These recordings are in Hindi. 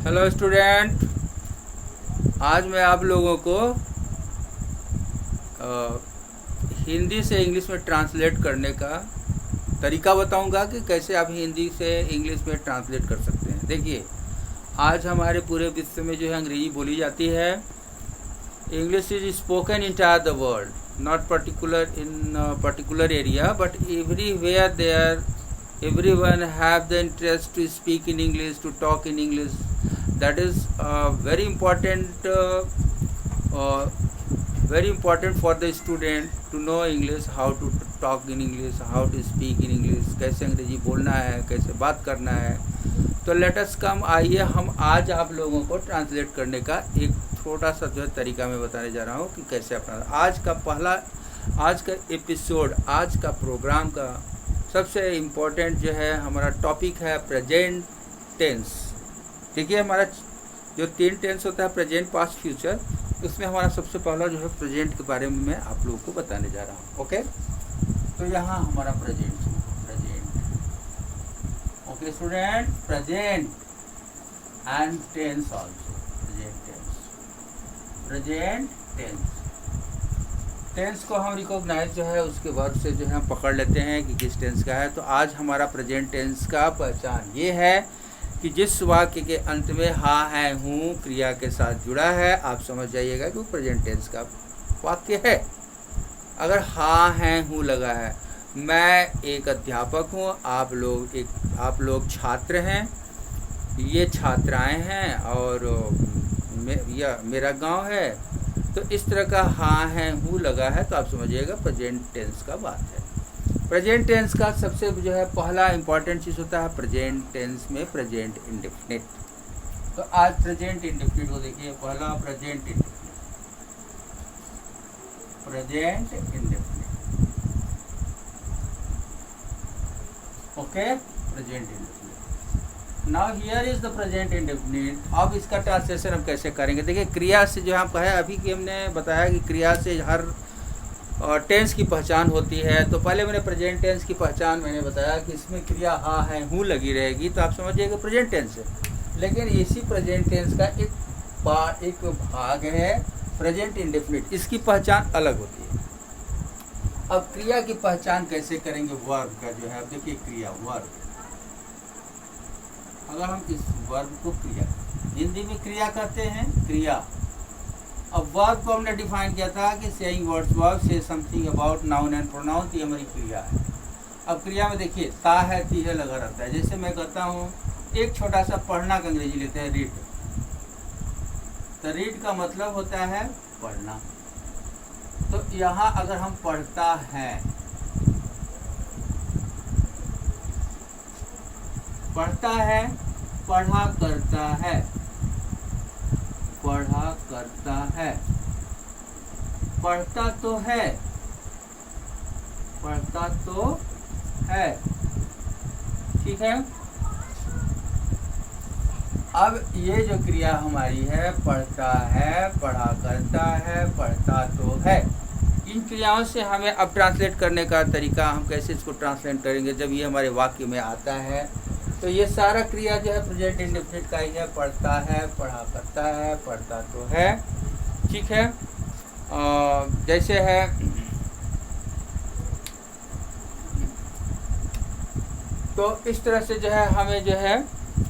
हेलो स्टूडेंट, आज मैं आप लोगों को हिंदी से इंग्लिश में ट्रांसलेट करने का तरीका बताऊंगा कि कैसे आप हिंदी से इंग्लिश में ट्रांसलेट कर सकते हैं। देखिए, आज हमारे पूरे विश्व में जो है अंग्रेजी बोली जाती है। English is spoken entire the world, not particular in particular area but everywhere there everyone have the interest to speak in English, to talk in English. That is very important for the student to know English, how to talk in English, how to speak in English, कैसे अंग्रेजी बोलना है, कैसे बात करना है। तो लेट अस कम, आइए हम आज आप लोगों को ट्रांसलेट करने का एक छोटा सा जो है तरीका मैं बताने जा रहा हूँ कि कैसे अपना आज का एपिसोड, आज का प्रोग्राम का सबसे इम्पोर्टेंट जो है हमारा टॉपिक है प्रेजेंट टेंस। देखिए, हमारा जो 3 टेंस होता है, प्रेजेंट, पास्ट, फ्यूचर, उसमें हमारा सबसे पहला जो है प्रेजेंट के बारे में मैं आप लोगों को बताने जा रहा हूँ। ओके, तो यहाँ हमारा present. Okay student, present and tense also. Present tense tense को हम रिकॉग्नाइज जो है उसके वर्ब से जो है हम पकड़ लेते हैं कि किस टेंस का है। तो आज हमारा प्रेजेंट टेंस का पहचान ये है कि जिस वाक्य के अंत में हाँ है हूँ क्रिया के साथ जुड़ा है, आप समझ जाइएगा कि वो प्रेजेंट टेंस का वाक्य है। अगर हाँ है हूँ लगा है, मैं एक अध्यापक हूँ, आप लोग छात्र हैं, ये छात्राएं हैं और मेरा गांव है, तो इस तरह का हाँ है हूँ लगा है तो आप समझिएगा प्रेजेंट टेंस का बात है। प्रेजेंट टेंस का सबसे जो है पहला इंपॉर्टेंट चीज़ होता है प्रेजेंट टेंस में प्रेजेंट इंडेफिनिट। तो आज प्रेजेंट इंडेफिनिट को देखिए, पहला present indefinite. Okay, present indefinite. Now here is the present indefinite. अब इसका ट्रांसलेशन हम कैसे करेंगे? देखिए, क्रिया से जो हम कहे, अभी कि हमने बताया कि क्रिया से हर टेंस की पहचान होती है। तो पहले मैंने प्रेजेंट टेंस की पहचान मैंने बताया कि इसमें क्रिया हाँ है हूँ लगी रहेगी, तो आप समझिएगा प्रेजेंट टेंस है। लेकिन इसी प्रेजेंट टेंस का एक भाग है प्रेजेंट इंडेफिनिट, इसकी पहचान अलग होती है। अब क्रिया की पहचान कैसे करेंगे? वर्ब का जो है, अब देखिए क्रिया, वर्ब। अगर हम इस वर्ब को क्रिया, हिंदी में क्रिया कहते हैं, क्रिया। अब वर्ब को हमने डिफाइन किया था कि सेइंग वर्ड्स वर्ब से something about noun and pronoun, ये हमारी क्रिया है। अब क्रिया में देखिए ता है ती है लगा रहता है। जैसे मैं कहता हूँ, एक छोटा सा पढ़ना का अंग्रेजी लेते हैं, रीड। तो रीड का मतलब होता है पढ़ना। तो यहाँ अगर हम पढ़ता है, पढ़ता है, पढ़ा करता है, पढ़ा करता है, पढ़ता तो है, पढ़ता तो है, ठीक है। अब ये जो क्रिया हमारी है, पढ़ता है, पढ़ा करता है, पढ़ता तो है, इन क्रियाओं से हमें अब ट्रांसलेट करने का तरीका, हम कैसे इसको ट्रांसलेट करेंगे जब ये हमारे वाक्य में आता है। तो ये सारा क्रिया जो है प्रेजेंट इंडेफिनिट का ही है। पढ़ता है, पढ़ा करता है, पढ़ता तो है, ठीक है। जैसे है, तो इस तरह से जो है हमें जो है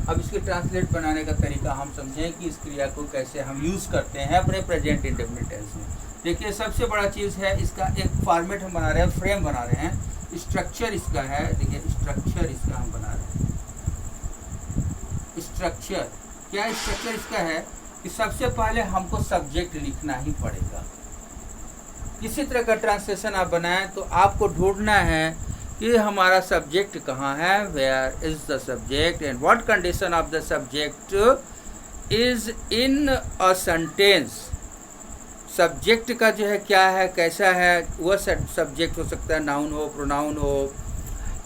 अब इसकी ट्रांसलेट बनाने का तरीका हम समझें कि इस क्रिया को कैसे हम यूज़ करते हैं अपने प्रेजेंट इंडेफिनिट टेंस में। देखिए, सबसे बड़ा चीज़ है इसका एक फॉर्मेट हम बना रहे हैं, फ्रेम बना रहे हैं, स्ट्रक्चर इसका है। देखिए, स्ट्रक्चर इसका हम बना रहे हैं। स्ट्रक्चर क्या, स्ट्रक्चर इसका है कि सबसे पहले हमको सब्जेक्ट लिखना ही पड़ेगा। किसी तरह का ट्रांसलेशन आप बनाएं तो आपको ढूंढना है कि हमारा सब्जेक्ट कहाँ है, where is the subject and what condition of the subject is in a sentence. Subject का जो है क्या है, कैसा है, वह सब्जेक्ट हो सकता है, नाउन हो, प्रोनाउन हो,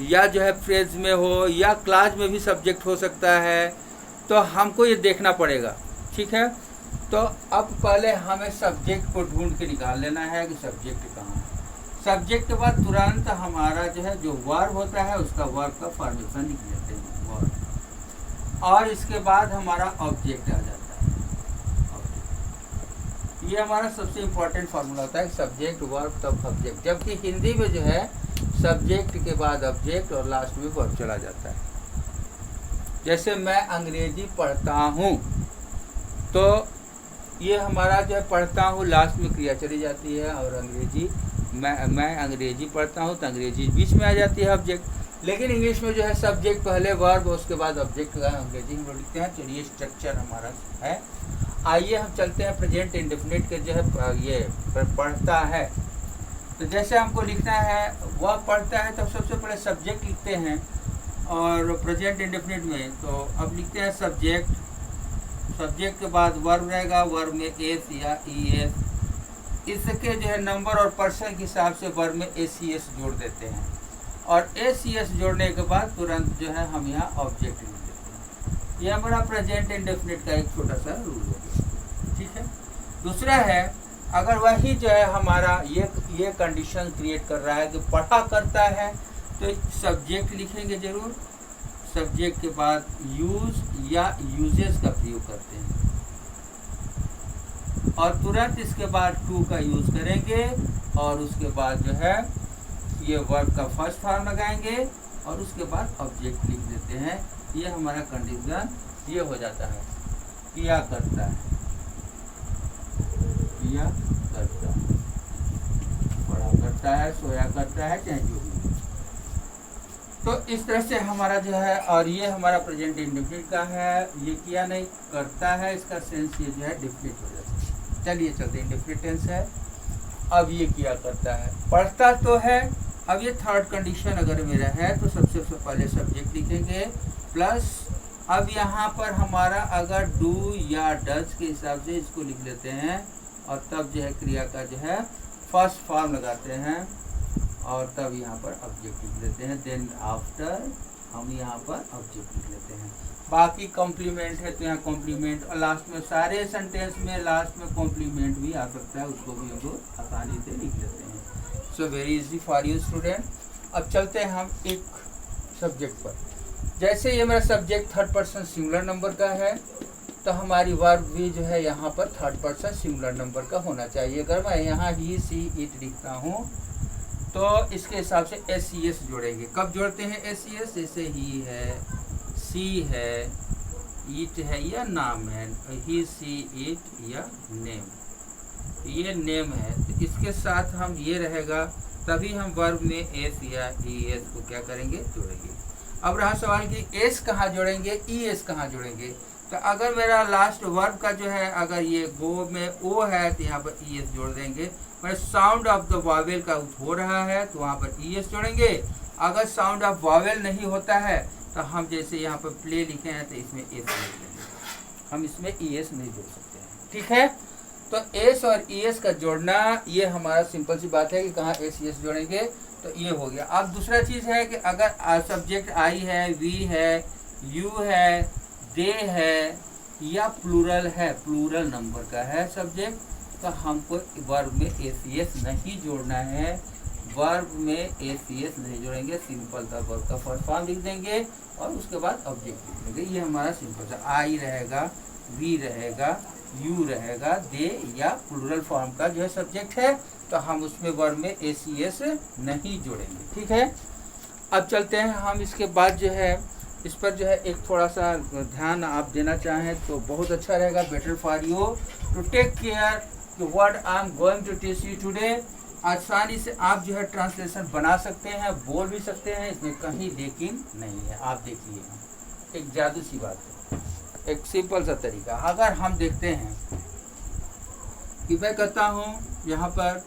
या जो है फ्रेज में हो, या क्लास में भी सब्जेक्ट हो सकता है। तो हमको ये देखना पड़ेगा, ठीक है। तो अब पहले हमें सब्जेक्ट को ढूंढ के निकाल लेना है कि सब्जेक्ट कहाँ है। सब्जेक्ट के बाद तुरंत हमारा जो है जो वर्ब होता है उसका वर्ब का फॉर्मेशन लिख लेते हैं, वर्ब। और इसके बाद हमारा ऑब्जेक्ट आ जाता है। ये हमारा सबसे इम्पोर्टेंट फार्मूला होता है, सब्जेक्ट वर्ब तब ऑब्जेक्ट, जबकि हिंदी में जो है सब्जेक्ट के बाद ऑब्जेक्ट और लास्ट में वर्ब चला जाता है। जैसे मैं अंग्रेजी पढ़ता हूँ, तो ये हमारा जो है पढ़ता हूँ लास्ट में क्रिया चली जाती है, और अंग्रेजी मैं अंग्रेजी पढ़ता हूँ तो अंग्रेजी बीच में आ जाती है ऑब्जेक्ट। लेकिन इंग्लिश में जो है सब्जेक्ट पहले वर्ब उसके बाद ऑब्जेक्ट का अंग्रेजी हम लोग लिखते हैं। चलिए स्ट्रक्चर हमारा है। आइए हम चलते हैं प्रेजेंट इंडेफिनिट के जो है ये पढ़ता है। तो जैसे हमको लिखना है वह पढ़ता है, तो सबसे पहले सब्जेक्ट लिखते हैं, और प्रेजेंट इंडेफिनिट में तो अब लिखते हैं सब्जेक्ट, सब्जेक्ट के बाद वर्ब रहेगा, वर्ब में एस या ई एस, इसके जो है नंबर और पर्सन के हिसाब से वर्ब में ए सी एस जोड़ देते हैं, और ए सी एस जोड़ने के बाद तुरंत जो है हम यहाँ ऑब्जेक्ट लिख देते हैं। ये हमारा प्रेजेंट इंडेफिनिट का एक छोटा सा रूल हो गया, ठीक है। दूसरा है, अगर वही जो है हमारा ये कंडीशन क्रिएट कर रहा है कि पढ़ा करता है, तो सब्जेक्ट लिखेंगे जरूर, सब्जेक्ट के बाद यूज या यूजेस का प्रयोग करते हैं, और तुरंत इसके बाद टू का यूज करेंगे, और उसके बाद जो है ये वर्ब का फर्स्ट फॉर्म लगाएंगे, और उसके बाद ऑब्जेक्ट लिख देते हैं। ये हमारा कंडीशन ये हो जाता है, किया करता है, किया करता है, पढ़ा करता है, सोया करता है, चाहे जो भी। तो इस तरह से हमारा जो है, और ये हमारा प्रेजेंट इंडेफिनिट का है, ये किया नहीं करता है, इसका सेंस ये जो है डिफिनिट हो जाता है। चलिए चलते हैं, इंडेफिनिट टेंस है। अब ये किया करता है, पढ़ता तो है। अब ये थर्ड कंडीशन अगर मेरा है, तो सबसे पहले सब्जेक्ट लिखेंगे, प्लस अब यहाँ पर हमारा अगर डू या डज के हिसाब से इसको लिख लेते हैं, और तब जो है क्रिया का जो है फर्स्ट फॉर्म लगाते हैं, और तब यहाँ पर ऑब्जेक्ट लिख लेते हैं। देन आफ्टर हम यहाँ पर ऑब्जेक्ट लिख लेते हैं। बाकी कॉम्प्लीमेंट है तो यहाँ कॉम्प्लीमेंट, और लास्ट में सारे सेंटेंस में लास्ट में कॉम्प्लीमेंट भी आ सकता है, उसको भी हम लोग आसानी से लिख लेते हैं। So very easy for you student. अब चलते हैं हम एक सब्जेक्ट पर। जैसे ये मेरा subject third person singular number का है, तो हमारी वर्ब भी जो है यहाँ पर थर्ड पर्सन सिंगुलर नंबर का होना चाहिए। अगर मैं यहाँ ही सी इट लिखता हूँ, तो इसके हिसाब से एस सी एस जोड़ेंगे। कब जोड़ते हैं एस सी एस? जैसे ही है, सी है, इट है या नाम है, ही सी इट या नेम, ये नेम है, तो इसके साथ हम ये रहेगा, तभी हम वर्ब में एस या ई एस को क्या करेंगे, जोड़ेंगे। अब रहा सवाल कि एस कहाँ जोड़ेंगे, ई एस कहाँ जोड़ेंगे। तो अगर मेरा लास्ट वर्ब का जो है, अगर ये गो में ओ है, तो यहाँ पर ई एस जोड़ देंगे। मैं साउंड ऑफ द वावेल का हो रहा है, तो वहाँ पर ई एस जोड़ेंगे। अगर साउंड ऑफ वावेल नहीं होता है, तो हम जैसे यहाँ पर प्ले लिखे हैं, तो इसमें एस जोड़ देंगे, हम इसमें ई एस नहीं जोड़ सकते हैं, ठीक है। तो एस और ई एस का जोड़ना, ये हमारा सिंपल सी बात है कि कहाँ एस ई एस जोड़ेंगे, तो ये हो गया। अब दूसरा चीज़ है कि अगर सब्जेक्ट आई है, वी है, यू है, दे है, या प्लूरल है, प्लूरल नंबर का है सब्जेक्ट, तो हमको वर्ब में एस ई एस नहीं जोड़ना है। वर्ब में एस ई एस नहीं जोड़ेंगे, सिंपल सा वर्ब का फर्स्ट फॉर्म लिख देंगे, और उसके बाद ऑब्जेक्ट लिख देंगे। ये हमारा सिंपल सा आई रहेगा, वी रहेगा, यू रहेगा, दे या प्लूरल फॉर्म का जो है सब्जेक्ट है, तो हम उसमें वर्ब में एस ई एस नहीं जोड़ेंगे, ठीक है। अब चलते हैं हम, इसके बाद जो है इस पर जो है एक थोड़ा सा ध्यान आप देना चाहें तो बहुत अच्छा रहेगा। Better for you to take care the word I am going to teach you today. आसानी से आप जो है ट्रांसलेशन बना सकते हैं, बोल भी सकते हैं, इसमें कहीं लेकिन नहीं है। आप देखिए, एक जादू सी बात है, एक सिंपल सा तरीका। अगर हम देखते हैं कि मैं कहता हूँ यहाँ पर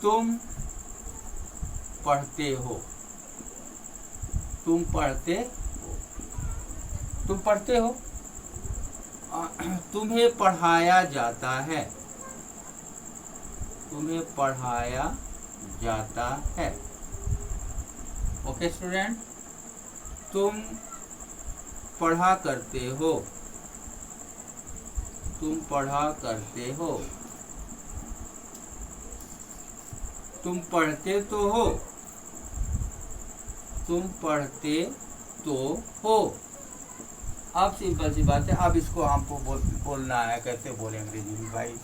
तुम पढ़ते हो, तुम पढ़ते हो, तुम पढ़ते हो, तुम्हें पढ़ाया जाता है, तुम्हें पढ़ाया जाता है। ओके स्टूडेंट, तुम पढ़ा करते हो, तुम पढ़ा करते हो, तुम पढ़ते तो हो, तुम पढ़ते तो हो। अब सिंपल सी बात है, अब इसको हमको बोलना है, कैसे बोले अंग्रेजी में भाई।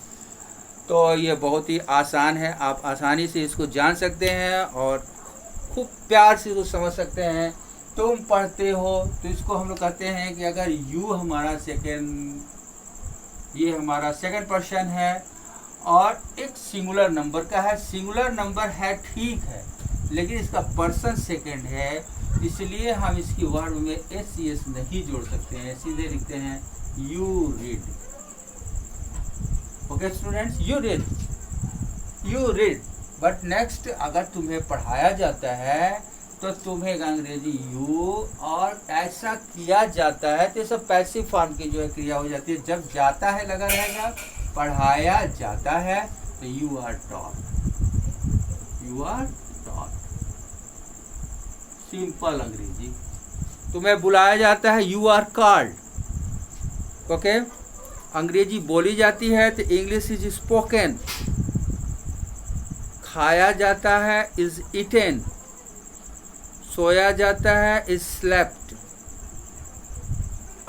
तो ये बहुत ही आसान है, आप आसानी से इसको जान सकते हैं और खूब प्यार से इसको समझ सकते हैं। तुम पढ़ते हो तो इसको हम लोग कहते हैं कि अगर यू हमारा सेकेंड, ये हमारा सेकेंड पर्सन है और एक सिंगुलर नंबर का है, सिंगुलर नंबर है ठीक है, लेकिन इसका पर्सन सेकेंड है, इसलिए हम इसकी वर्ब में एस नहीं जोड़ सकते हैं, सीधे लिखते हैं you read. Okay students, you read. But next अगर तुम्हें पढ़ाया जाता है तो तुम्हें अंग्रेजी यू और ऐसा किया जाता है, तो ये सब पैसिव फॉर्म की जो है क्रिया हो जाती है। जब जाता है लगा रहेगा, पढ़ाया जाता है तो यू आर टॉट, सिंपल अंग्रेजी। तुम्हें बुलाया जाता है, यू आर कॉल्ड। ओके, अंग्रेजी बोली जाती है तो इंग्लिश इज स्पोकन। खाया जाता है इज ईटेन, सोया जाता है इज स्लेप्ट।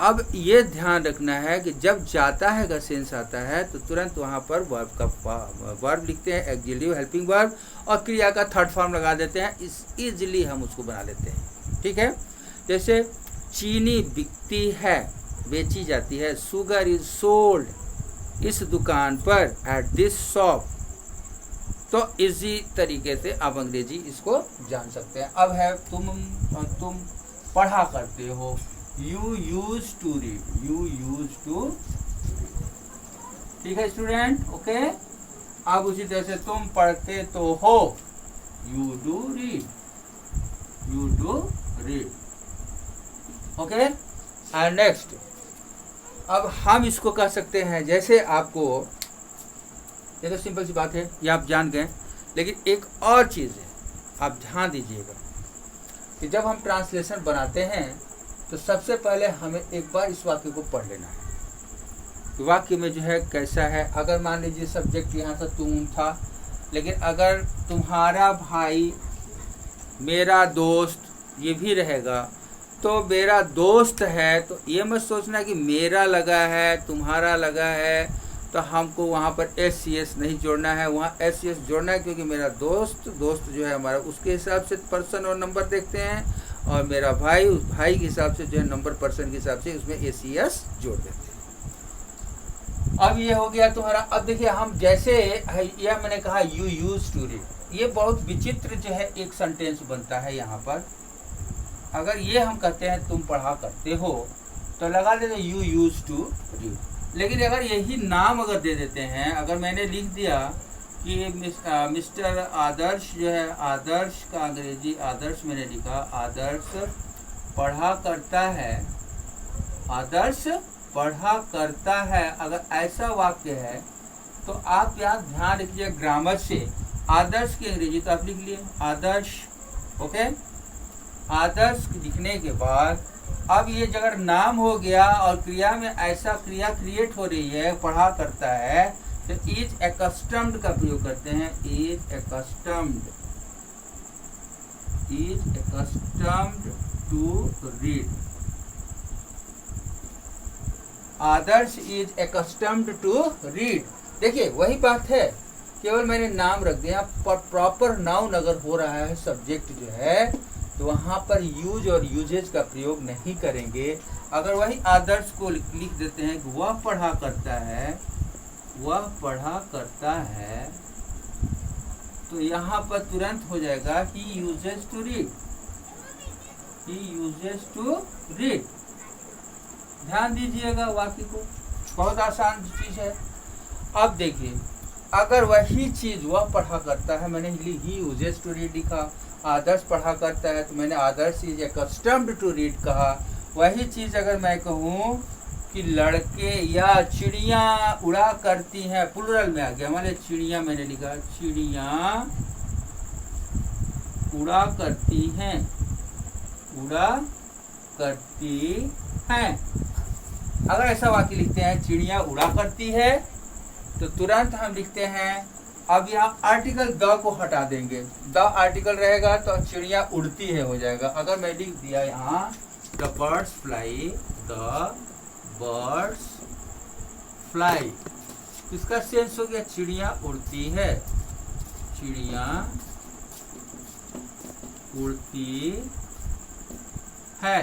अब ये ध्यान रखना है कि जब जाता है का सेंस आता है तो तुरंत वहाँ पर वर्ब का वर्ब लिखते हैं, एक्सिलरी हेल्पिंग वर्ब, और क्रिया का थर्ड फॉर्म लगा देते हैं, इस इजीली हम उसको बना लेते हैं। ठीक है, जैसे चीनी बिकती है, बेची जाती है, शुगर इज सोल्ड इस दुकान पर, एट दिस शॉप। तो इसी तरीके से आप अंग्रेजी इसको जान सकते हैं। अब है तुम पढ़ा करते हो, यू यूज टू रीड, ठीक है स्टूडेंट। ओके, अब उसी तरह से तुम पढ़ते तो हो, you do read. Okay, and next अब हम इसको कह सकते हैं, जैसे आपको, ये तो सिंपल सी बात है, ये आप जान गए, लेकिन एक और चीज़ है, आप ध्यान दीजिएगा कि जब हम ट्रांसलेशन बनाते हैं तो सबसे पहले हमें एक बार इस वाक्य को पढ़ लेना है। वाक्य में जो है कैसा है, अगर मान लीजिए सब्जेक्ट यहाँ से तुम था, लेकिन अगर तुम्हारा भाई, मेरा दोस्त, ये भी रहेगा, तो मेरा दोस्त है, तो ये मत सोचना कि मेरा लगा है, तुम्हारा लगा है, तो हमको वहाँ पर एस नहीं जोड़ना है, वहाँ एस जोड़ना है, क्योंकि मेरा दोस्त जो है हमारा, उसके हिसाब से पर्सन और नंबर देखते हैं, और मेरा भाई, उस भाई के हिसाब से जो है नंबर पर्सन के हिसाब से उसमें एस जोड़ देते हैं। अब ये हो गया तुम्हारा। अब देखिए, हम जैसे यह मैंने कहा यू यूज टू रीड, ये बहुत विचित्र जो है एक सेंटेंस बनता है यहाँ पर। अगर ये हम कहते हैं तुम पढ़ा करते हो, तो लगा देते यू यूज टू रीड। लेकिन अगर यही नाम अगर दे देते हैं, अगर मैंने लिख दिया कि मिस्टर आदर्श जो है, आदर्श का अंग्रेजी, आदर्श मैंने लिखा, आदर्श पढ़ा करता है, आदर्श पढ़ा करता है, अगर ऐसा वाक्य है तो आप यहाँ ध्यान रखिए ग्रामर से, आदर्श की अंग्रेजी तो आप लिख लिए आदर्श। ओके, आदर्श लिखने के बाद अब ये अगर नाम हो गया और क्रिया में ऐसा क्रिया क्रिएट हो रही है, पढ़ा करता है, तो इज एकस्टम्ड का प्रयोग करते हैं, is accustomed to read. Adarsh is accustomed to read. देखिए वही बात है, केवल मैंने नाम रख दिया, प्रॉपर नाउन अगर हो रहा है सब्जेक्ट जो है, तो वहाँ पर यूज और यूजेज का प्रयोग नहीं करेंगे। अगर वही आदर्श को लिख देते हैं कि वह पढ़ा करता है, वह पढ़ा करता है, तो यहाँ पर तुरंत हो जाएगा he uses to read, he uses to read. ध्यान दीजिएगा वाक्य को, बहुत आसान चीज है। अब देखिए, अगर वही चीज वह पढ़ा करता है, मैंने ही यूजेस टू रीड लिखा, आदर्श पढ़ा करता है तो मैंने आदर्श इज एकस्टम्ड टू रीड कहा। वही चीज अगर मैं कहूँ कि लड़के या चिड़िया उड़ा करती हैं, प्लुरल में आ गया, मैंने चिड़िया मैंने लिखा, चिड़िया उड़ा करती हैं, उड़ा करती हैं। अगर ऐसा वाक्य लिखते हैं चिड़िया उड़ा करती है, तो तुरंत हम लिखते हैं, अब यहाँ आर्टिकल द को हटा देंगे, द आर्टिकल रहेगा तो चिड़िया उड़ती है हो जाएगा। अगर मैं लिख दिया यहाँ the birds fly, the birds fly. इसका सेंस हो गया चिड़िया उड़ती है, चिड़िया उड़ती है।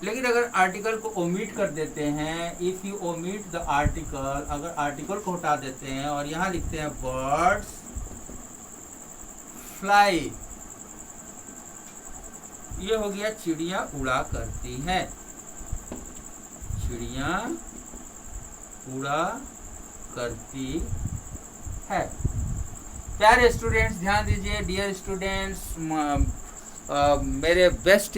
लेकिन अगर आर्टिकल को ओमिट कर देते हैं, if you omit the article, अगर आर्टिकल को हटा देते हैं और यहां लिखते हैं बर्ड्स फ्लाई, ये हो गया चिड़िया उड़ा करती हैं, चिड़िया उड़ा करती है। प्यारे स्टूडेंट्स ध्यान दीजिए, डियर स्टूडेंट्स, मेरे best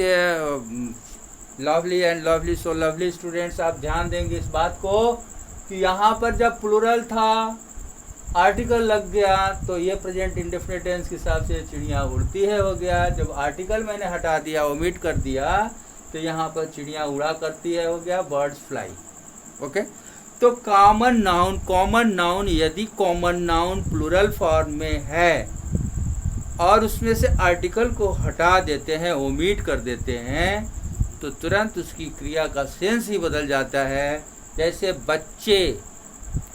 lovely and lovely so lovely students, आप ध्यान देंगे इस बात को कि यहाँ पर जब प्लूरल था, आर्टिकल लग गया तो ये प्रेजेंट इंडेफिनिट टेंस के हिसाब से चिड़िया उड़ती है हो गया। जब आर्टिकल मैंने हटा दिया, ओमिट कर दिया, तो यहाँ पर चिड़िया उड़ा करती है हो गया बर्ड्स फ्लाई। ओके, तो कॉमन नाउन यदि कॉमन नाउन प्लूरल फॉर्म में है और उसमें से आर्टिकल को हटा देते हैं, ओमिट कर देते हैं, तो तुरंत उसकी क्रिया का सेंस ही बदल जाता है। जैसे बच्चे,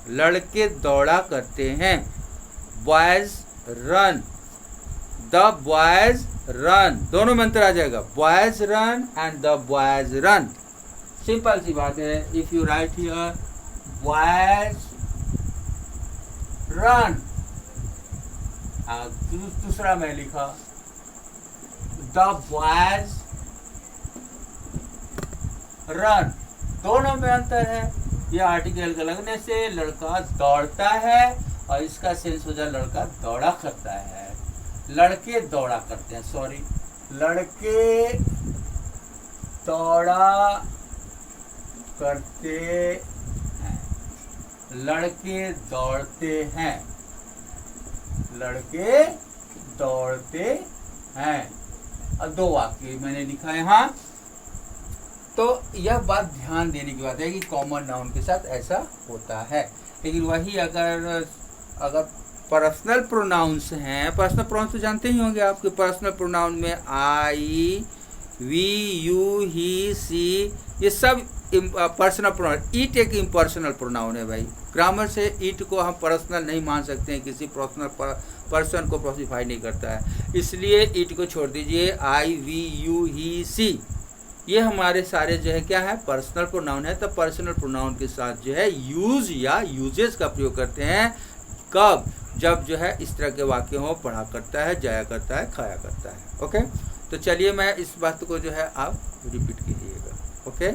लड़के दौड़ा करते हैं, boys run, the boys run, दोनों में अंतर आ जाएगा, boys run and the boys run. Simple सी बात है। If you write here boys run, दूसरा मैं लिखा द बॉयज रन, दोनों में अंतर है। ये आर्टिकल के लगने से लड़का दौड़ता है और इसका सेंस हो जाए लड़का दौड़ा करता है, लड़के दौड़ा करते हैं, सॉरी, लड़के दौड़ा करते हैं, लड़के दौड़ते हैं, लड़के दौड़ते हैं। अब दो वाक्य मैंने लिखा है यहाँ। तो यह बात ध्यान देने की बात है कि कॉमन नाउन के साथ ऐसा होता है। लेकिन वही अगर पर्सनल प्रोनाउंस हैं, पर्सनल प्रोनाउंस तो जानते ही होंगे आपके, पर्सनल प्रोनाउन में आई, वी, यू, ही, सी, ये सब पर्सनल प्रोनाउन। ईट एक इम्पर्सनल प्रोनाउन है भाई, ग्रामर से ईट को हम पर्सनल नहीं मान सकते हैं, किसी पर्सन को स्पेसिफाई नहीं करता है, इसलिए ईट को छोड़ दीजिए। आई, वी, यू, ही, सी, ये हमारे सारे जो है क्या है, पर्सनल प्रोनाउन है। तो पर्सनल प्रोनाउन के साथ जो है यूज या यूजेस का प्रयोग करते हैं, कब, जब जो है इस तरह के वाक्य हो, पढ़ा करता है, जाया करता है, खाया करता है। ओके, तो चलिए मैं इस बात को जो है आप रिपीट कीजिएगा। ओके।